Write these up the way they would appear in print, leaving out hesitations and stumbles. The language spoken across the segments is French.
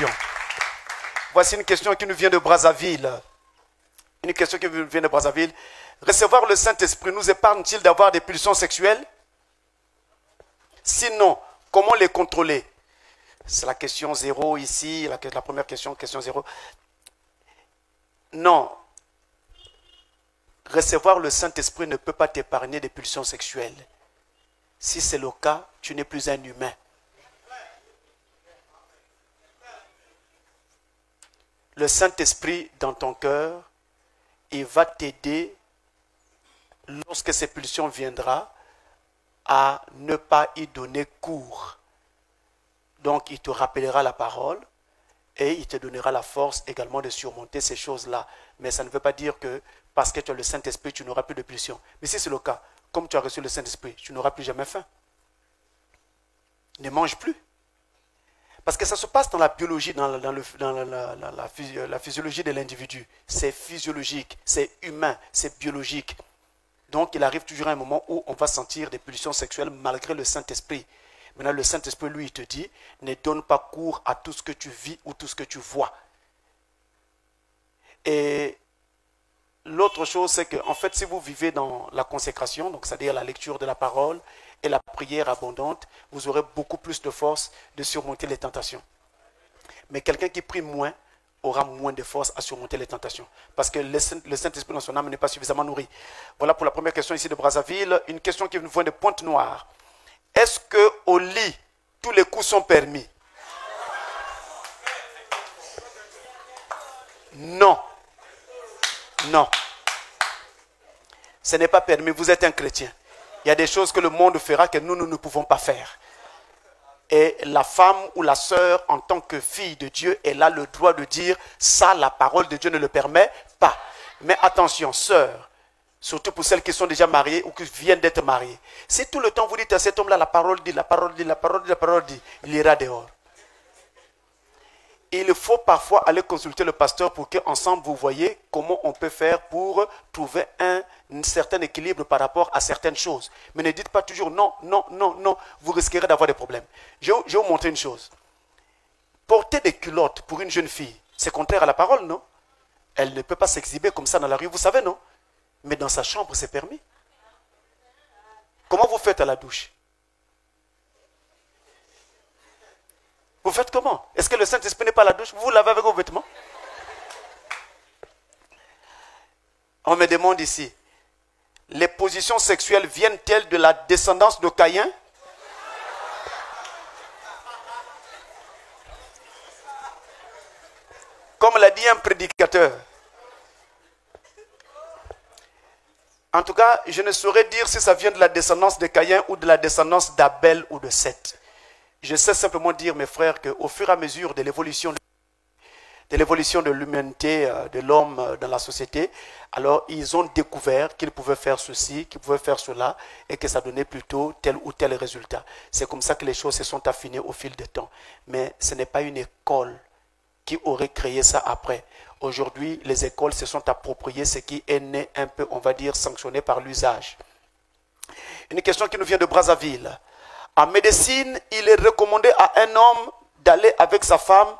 question. Voici une question qui nous vient de Brazzaville. Une question qui nous vient de Brazzaville. Recevoir le Saint-Esprit nous épargne-t-il d'avoir des pulsions sexuelles? Sinon, comment les contrôler? C'est la question 0 ici, la première question, question 0. Non. Recevoir le Saint-Esprit ne peut pas t'épargner des pulsions sexuelles. Si c'est le cas, tu n'es plus un humain. Le Saint-Esprit dans ton cœur, il va t'aider lorsque ces pulsions viendront à ne pas y donner cours. Donc, il te rappellera la parole et il te donnera la force également de surmonter ces choses-là. Mais ça ne veut pas dire que parce que tu as le Saint-Esprit, tu n'auras plus de pulsions. Mais si c'est le cas, comme tu as reçu le Saint-Esprit, tu n'auras plus jamais faim. Ne mange plus. Parce que ça se passe dans la biologie, dans la physiologie de l'individu. C'est physiologique, c'est humain, c'est biologique. Donc, il arrive toujours un moment où on va sentir des pulsions sexuelles malgré le Saint-Esprit. Maintenant, le Saint-Esprit, lui, il te dit, ne donne pas cours à tout ce que tu vis ou tout ce que tu vois. Et l'autre chose, c'est que, en fait, si vous vivez dans la consécration, donc c'est-à-dire la lecture de la parole et la prière abondante, vous aurez beaucoup plus de force de surmonter les tentations. Mais quelqu'un qui prie moins aura moins de force à surmonter les tentations. Parce que le Saint-Esprit dans son âme n'est pas suffisamment nourri. Voilà pour la première question ici de Brazzaville. Une question qui nous vient de Pointe-Noire. Est-ce qu'au lit, tous les coups sont permis? Non. Non. Ce n'est pas permis. Vous êtes un chrétien. Il y a des choses que le monde fera que nous ne pouvons pas faire. Et la femme ou la sœur, en tant que fille de Dieu, elle a le droit de dire ça, la parole de Dieu ne le permet pas. Mais attention, sœur, surtout pour celles qui sont déjà mariées ou qui viennent d'être mariées. Si tout le temps vous dites à cet homme-là, la parole dit, la parole dit, la parole dit, la parole dit, il ira dehors. Il faut parfois aller consulter le pasteur pour qu'ensemble vous voyez comment on peut faire pour trouver un certain équilibre par rapport à certaines choses. Mais ne dites pas toujours non, non, non, non. Vous risquerez d'avoir des problèmes. Je vais vous montrer une chose. Porter des culottes pour une jeune fille, c'est contraire à la parole, non? Elle ne peut pas s'exhiber comme ça dans la rue, vous savez, non? Mais dans sa chambre, c'est permis. Comment vous faites à la douche? Vous faites comment? Est-ce que le Saint-Esprit n'est pas à la douche? Vous lavez avec vos vêtements? On me demande ici, les positions sexuelles viennent-elles de la descendance de Caïn? Comme l'a dit un prédicateur. En tout cas, je ne saurais dire si ça vient de la descendance de Caïn ou de la descendance d'Abel ou de Seth. Je sais simplement dire, mes frères, qu'au fur et à mesure de l'évolution de l'humanité, de l'homme dans la société, alors ils ont découvert qu'ils pouvaient faire ceci, qu'ils pouvaient faire cela, et que ça donnait plutôt tel ou tel résultat. C'est comme ça que les choses se sont affinées au fil du temps. Mais ce n'est pas une école qui aurait créé ça après. Aujourd'hui, les écoles se sont appropriées ce qui est né un peu, on va dire, sanctionné par l'usage. Une question qui nous vient de Brazzaville. En médecine, il est recommandé à un homme d'aller avec sa femme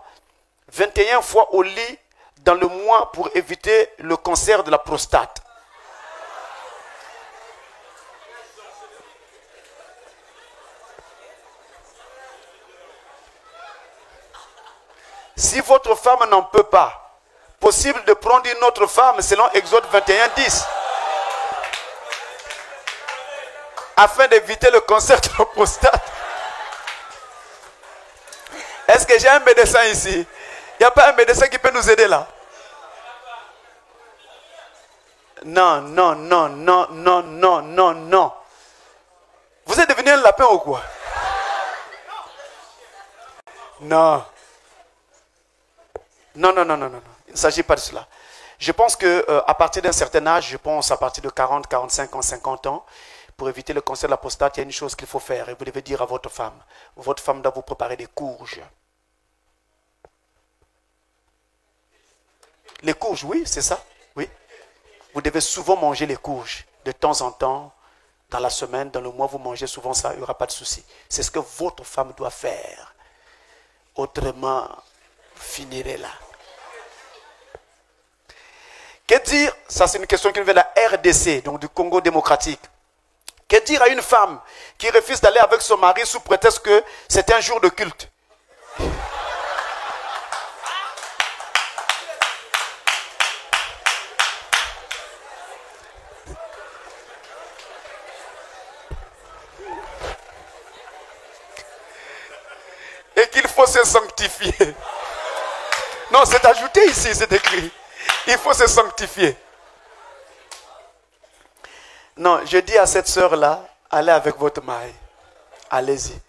21 fois au lit dans le mois pour éviter le cancer de la prostate. Si votre femme n'en peut pas, possible de prendre une autre femme selon Exode 21, 10. Afin d'éviter le cancer de la prostate. Est-ce que j'ai un médecin ici? Il n'y a pas un médecin qui peut nous aider là? Non, non, non, non, non, non, non, non. Vous êtes devenu un lapin ou quoi? Non. Non, non, non, non, non. Il ne s'agit pas de cela. Je pense qu'à partir d'un certain âge, je pense à partir de 40, 45 ans, 50 ans, pour éviter le cancer de la prostate, il y a une chose qu'il faut faire. Et vous devez dire à votre femme doit vous préparer des courges. Les courges, oui, c'est ça. Oui. Vous devez souvent manger les courges. De temps en temps, dans la semaine, dans le mois, vous mangez souvent ça, il n'y aura pas de souci. C'est ce que votre femme doit faire. Autrement, finirez là. Que dire, ça c'est une question qui nous vient de la RDC, donc du Congo démocratique. Que dire à une femme qui refuse d'aller avec son mari sous prétexte que c'est un jour de culte? Et qu'il faut se sanctifier. Non, c'est ajouté ici, c'est écrit. Il faut se sanctifier. Non, je dis à cette sœur-là, allez avec votre mari. Allez-y.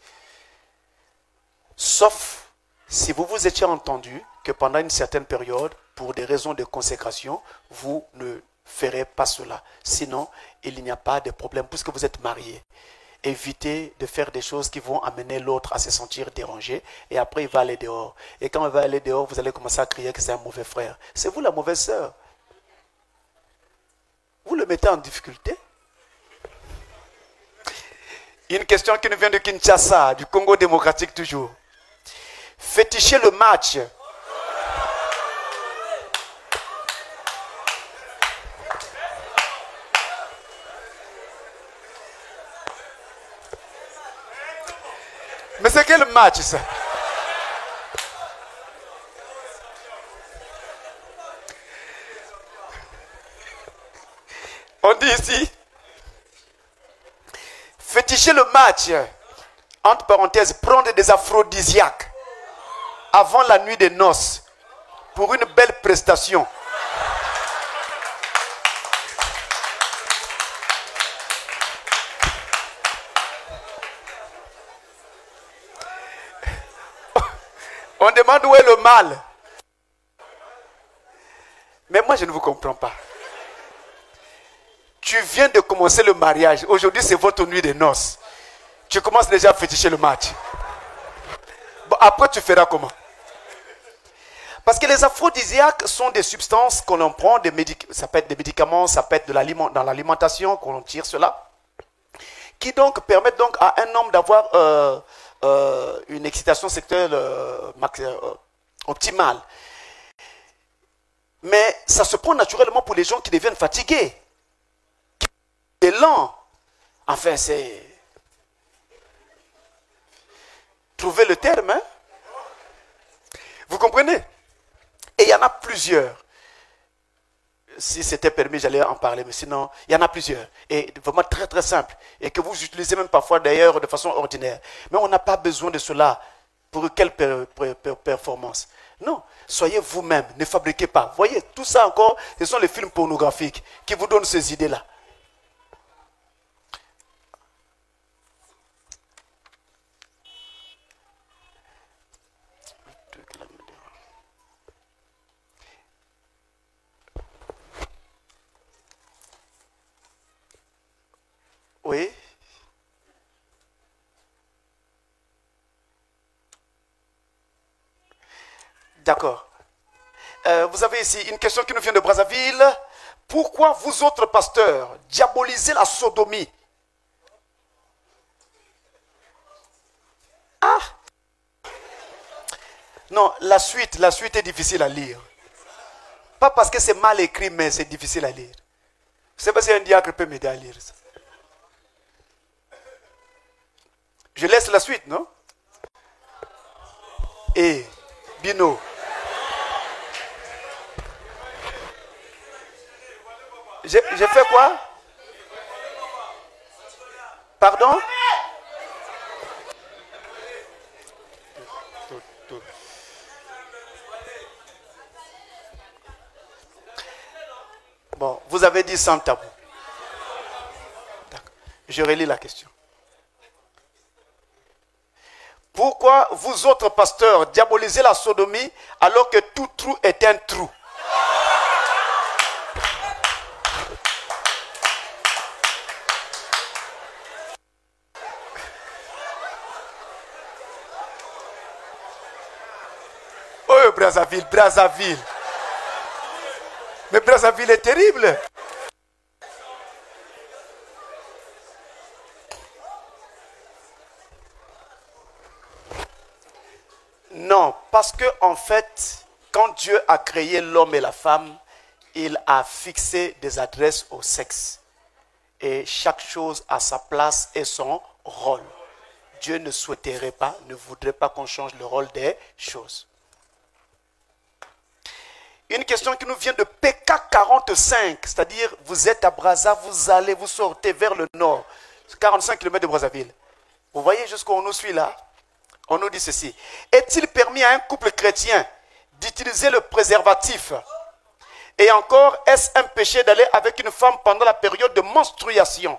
Sauf si vous vous étiez entendu que pendant une certaine période, pour des raisons de consécration, vous ne ferez pas cela. Sinon, il n'y a pas de problème puisque vous êtes mariés. Évitez de faire des choses qui vont amener l'autre à se sentir dérangé et après il va aller dehors. Et quand il va aller dehors, vous allez commencer à crier que c'est un mauvais frère. C'est vous la mauvaise sœur. Vous le mettez en difficulté. Une question qui nous vient de Kinshasa, du Congo démocratique toujours. Féticher le match. Mais c'est quel match ça? On dit ici, féticher le match, entre parenthèses, prendre des aphrodisiaques avant la nuit des noces pour une belle prestation. On demande où est le mal. Mais moi, je ne vous comprends pas. Tu viens de commencer le mariage. Aujourd'hui, c'est votre nuit de noces. Tu commences déjà à féticher le match. Bon, après, tu feras comment? Parce que les aphrodisiaques sont des substances qu'on en prend, ça peut être des médicaments, ça peut être dans l'alimentation qu'on tire cela, qui donc permettent donc à un homme d'avoir une excitation sexuelle optimale. Mais ça se prend naturellement pour les gens qui deviennent fatigués. C'est lent. Enfin, c'est... Trouver le terme, hein? Vous comprenez? Et il y en a plusieurs. Si c'était permis, j'allais en parler, mais sinon, il y en a plusieurs. Et vraiment très très simple. Et que vous utilisez même parfois d'ailleurs de façon ordinaire. Mais on n'a pas besoin de cela. Pour quelle performance? Non, soyez vous-même, ne fabriquez pas. Voyez, tout ça encore, ce sont les films pornographiques qui vous donnent ces idées-là. Oui. D'accord. Vous avez ici une question qui nous vient de Brazzaville. Pourquoi vous autres pasteurs diabolisez la sodomie? Ah! Non, la suite est difficile à lire. Pas parce que c'est mal écrit, mais c'est difficile à lire. C'est parce qu'un diacre peut m'aider à lire ça. Je laisse la suite, non? Et Bino. J'ai fait quoi? Pardon? Bon, vous avez dit sans tabou. D'accord. Je relis la question. Pourquoi vous autres pasteurs diabolisez la sodomie alors que tout trou est un trou? Oh, Brazzaville, Brazzaville. Mais Brazzaville est terrible. Non, pas Parce que, en fait, quand Dieu a créé l'homme et la femme, il a fixé des adresses au sexe. Et chaque chose a sa place et son rôle. Dieu ne souhaiterait pas, ne voudrait pas qu'on change le rôle des choses. Une question qui nous vient de PK 45, c'est-à-dire vous êtes à Brazza, vous allez, vous sortez vers le nord, 45 km de Brazzaville. Vous voyez jusqu'où on nous suit là? On nous dit ceci. Est-il permis à un couple chrétien d'utiliser le préservatif? Et encore, est-ce un péché d'aller avec une femme pendant la période de menstruation?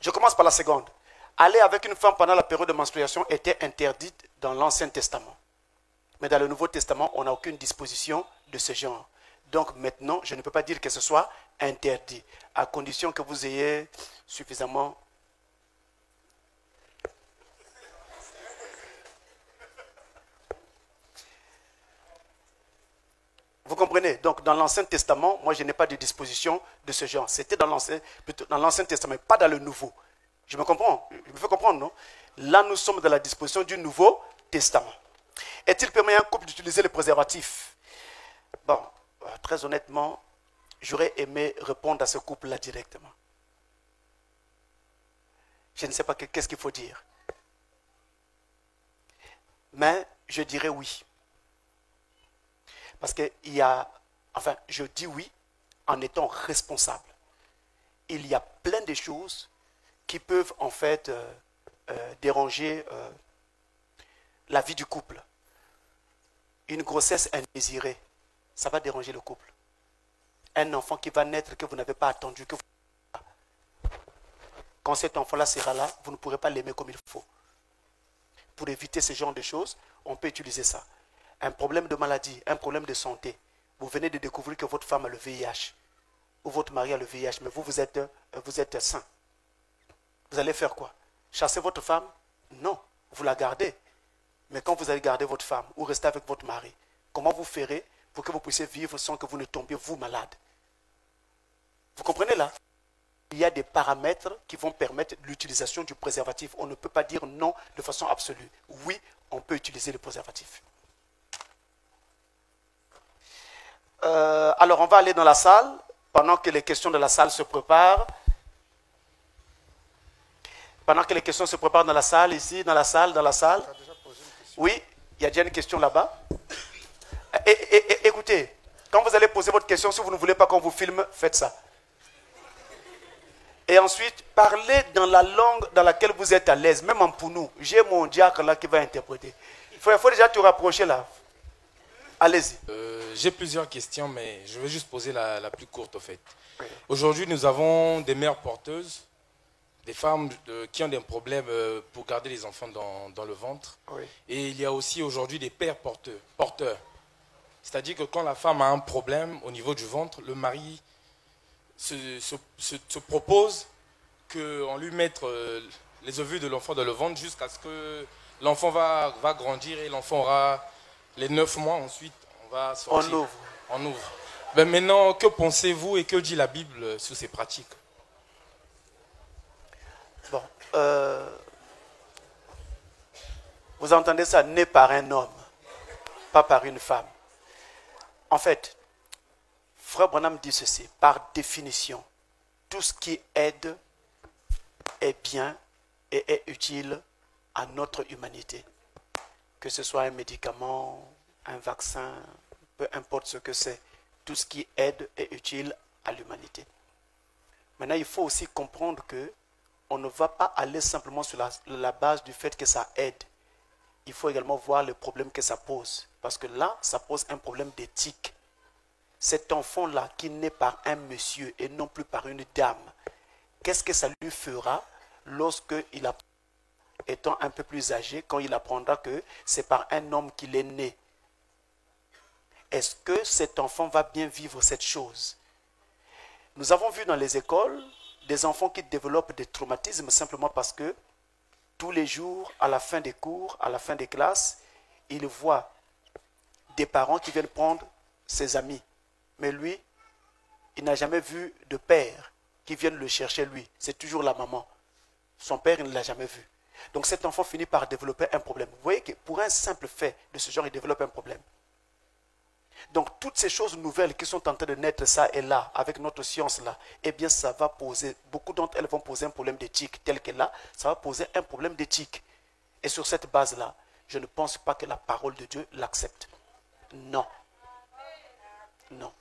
Je commence par la seconde. Aller avec une femme pendant la période de menstruation était interdite dans l'Ancien Testament. Mais dans le Nouveau Testament, on n'a aucune disposition de ce genre. Donc maintenant, je ne peux pas dire que ce soit interdit, à condition que vous ayez suffisamment... Vous comprenez? Donc dans l'Ancien Testament, moi je n'ai pas de disposition de ce genre. C'était dans l'Ancien Testament, pas dans le Nouveau. Je me comprends? Je me fais comprendre, non? Là, nous sommes dans la disposition du Nouveau Testament. Est-il permis à un couple d'utiliser le préservatif? Bon, très honnêtement, j'aurais aimé répondre à ce couple-là directement. Je ne sais pas qu'est-ce qu'il faut dire. Mais je dirais oui. Parce qu'il y a, enfin, je dis oui en étant responsable. Il y a plein de choses qui peuvent en fait déranger la vie du couple. Une grossesse indésirée, ça va déranger le couple. Un enfant qui va naître que vous n'avez pas attendu, que vous... Quand cet enfant-là sera là, vous ne pourrez pas l'aimer comme il faut. Pour éviter ce genre de choses, on peut utiliser ça. Un problème de maladie, un problème de santé. Vous venez de découvrir que votre femme a le VIH ou votre mari a le VIH, mais vous êtes sain. Vous allez faire quoi? Chasser votre femme? Non, vous la gardez. Mais quand vous allez garder votre femme ou rester avec votre mari, comment vous ferez pour que vous puissiez vivre sans que vous ne tombiez vous malade? Vous comprenez là? Il y a des paramètres qui vont permettre l'utilisation du préservatif. On ne peut pas dire non de façon absolue. Oui, on peut utiliser le préservatif. Alors, on va aller dans la salle, pendant que les questions de la salle se préparent. Pendant que les questions se préparent dans la salle, ici, dans la salle. Oui, il y a déjà une question là-bas. Écoutez, quand vous allez poser votre question, si vous ne voulez pas qu'on vous filme, faites ça. Et ensuite, parlez dans la langue dans laquelle vous êtes à l'aise, même en Pounou. J'ai mon diacre là qui va interpréter. Il faut déjà te rapprocher là. Allez-y. J'ai plusieurs questions, mais je vais juste poser la plus courte, au fait. Oui. Aujourd'hui, nous avons des mères porteuses, des femmes qui ont des problèmes pour garder les enfants dans le ventre. Oui. Et il y a aussi aujourd'hui des pères porteurs. C'est-à-dire que quand la femme a un problème au niveau du ventre, le mari se propose qu'on lui mette les ovules de l'enfant dans le ventre jusqu'à ce que l'enfant va grandir et l'enfant aura les 9 mois. Ensuite, on va sortir. On ouvre. Ben maintenant, que pensez-vous et que dit la Bible sur ces pratiques? Bon, vous entendez ça, né par un homme, pas par une femme. En fait, Frère Branham dit ceci, par définition, tout ce qui aide est bien et est utile à notre humanité. Que ce soit un médicament, un vaccin, peu importe ce que c'est, tout ce qui aide est utile à l'humanité. Maintenant, il faut aussi comprendre que on ne va pas aller simplement sur la base du fait que ça aide. Il faut également voir le problème que ça pose. Parce que là, ça pose un problème d'éthique. Cet enfant-là qui naît par un monsieur et non plus par une dame, qu'est-ce que ça lui fera lorsque étant un peu plus âgé, quand il apprendra que c'est par un homme qu'il est né? Est-ce que cet enfant va bien vivre cette chose? Nous avons vu dans les écoles des enfants qui développent des traumatismes simplement parce que tous les jours, à la fin des cours, à la fin des classes, ils voient des parents qui viennent prendre ses amis. Mais lui, il n'a jamais vu de père qui vienne le chercher lui. C'est toujours la maman. Son père, il ne l'a jamais vu. Donc cet enfant finit par développer un problème. Vous voyez que pour un simple fait de ce genre, il développe un problème. Donc toutes ces choses nouvelles qui sont en train de naître ça et là, avec notre science-là, eh bien ça va poser, beaucoup d'entre elles vont poser un problème d'éthique tel que là, ça va poser un problème d'éthique. Et sur cette base-là, je ne pense pas que la parole de Dieu l'accepte. Non. Non.